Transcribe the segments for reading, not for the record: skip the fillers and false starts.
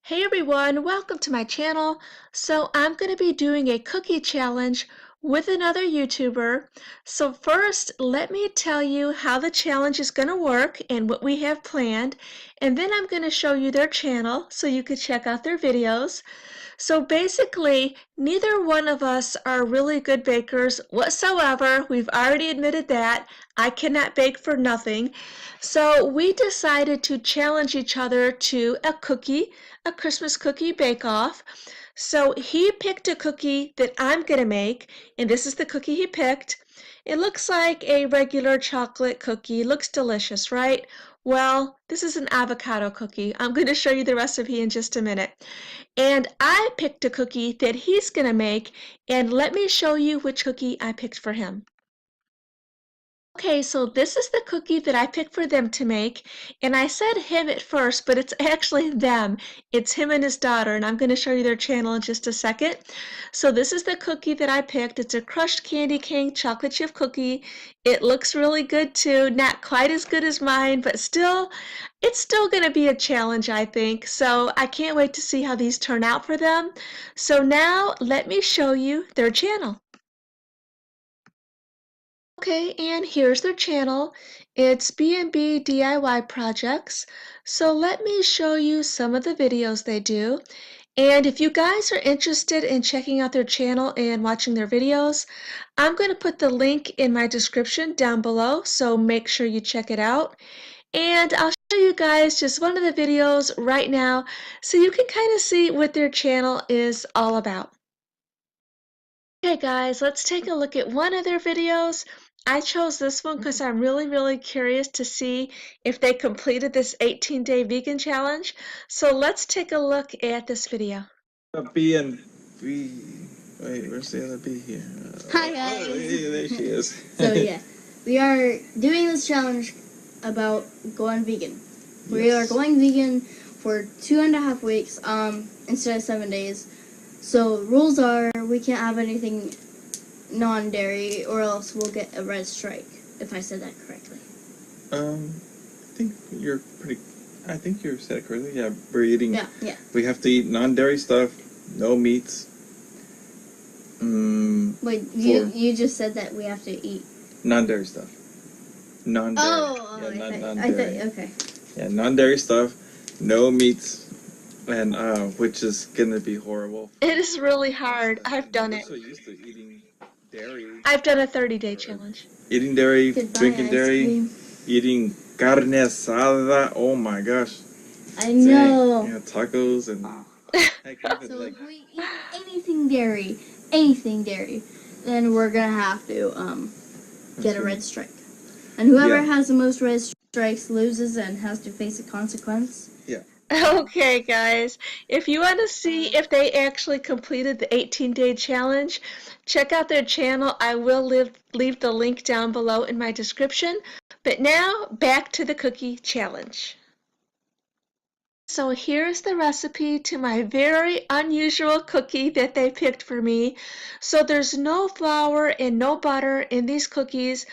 Hey everyone, welcome to my channel. So I'm going to be doing a cookie challenge with another YouTuber. So first, let me tell you how the challenge is going to work and what we have planned. And then I'm going to show you their channel so you can check out their videos. So basically, neither one of us are really good bakers whatsoever. We've already admitted that. I cannot bake for nothing. So we decided to challenge each other to a Christmas cookie bake-off. So he picked a cookie that I'm going to make, and this is the cookie he picked. It looks like a regular chocolate cookie. Looks delicious, right? Well, this is an avocado cookie. I'm going to show you the recipe in just a minute. And I picked a cookie that he's going to make, and let me show you which cookie I picked for him. Okay, so this is the cookie that I picked for them to make, and I said him at first, but it's actually them. It's him and his daughter, and I'm going to show you their channel in just a second. So this is the cookie that I picked. It's a crushed candy cane chocolate chip cookie. It looks really good too, not quite as good as mine, but still, it's still going to be a challenge, I think. So I can't wait to see how these turn out for them. So now let me show you their channel. Okay, and here's their channel. It's B&B DIY Projects. So let me show you some of the videos they do. And if you guys are interested in checking out their channel and watching their videos, I'm going to put the link in my description down below, so make sure you check it out. And I'll show you guys just one of the videos right now so you can kind of see what their channel is all about. Okay guys, let's take a look at one of their videos. I chose this one because I'm really curious to see if they completed this 18-day vegan challenge. So let's take a look at this video. A B and B. Wait, where's the other B here? Hi guys. Oh, yeah, there she is. So yeah, we are doing this challenge about going vegan. We are going vegan for 2.5 weeks, instead of 7 days. So rules are we can't have anything non-dairy or else we'll get a red strike, if I said that correctly. I think you said it correctly. Yeah, we're eating. Yeah. We have to eat non-dairy stuff, no meats. Wait, you just said that we have to eat Non-dairy stuff. Non-dairy. Oh, yeah, non-dairy. Okay. Yeah, non-dairy stuff, no meats, and which is gonna be horrible. It is really hard. I've done it. We're so used to eating dairy. I've done a 30-day challenge. Eating dairy, Goodbye, drinking ice dairy, cream. eating carne asada. Oh my gosh. I know. Yeah, tacos and heck, even So like if we eat anything dairy, then we're gonna have to get a red strike. And whoever has the most red strikes loses and has to face a consequence. yeah. Okay, guys, if you want to see if they actually completed the 18-day challenge, check out their channel. I will leave the link down below in my description. But now, back to the cookie challenge. So here's the recipe to my very unusual cookie that they picked for me. So there's no flour and no butter in these cookies.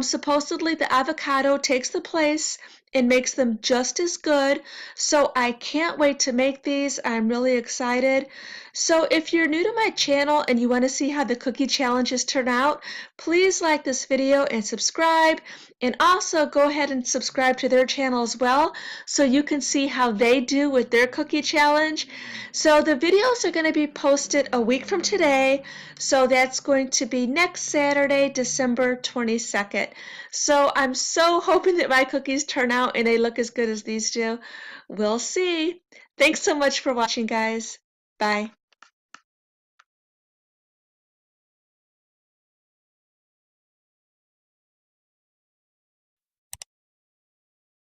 Supposedly the avocado takes the place and makes them just as good. So I can't wait to make these. I'm really excited. So if you're new to my channel and you want to see how the cookie challenges turn out, please like this video and subscribe. And also go ahead and subscribe to their channel as well so you can see how they do with their cookie challenge. So the videos are going to be posted a week from today. So that's going to be next Saturday, December 22nd. So I'm so hoping that my cookies turn out and they look as good as these do. We'll see. Thanks so much for watching, guys. Bye.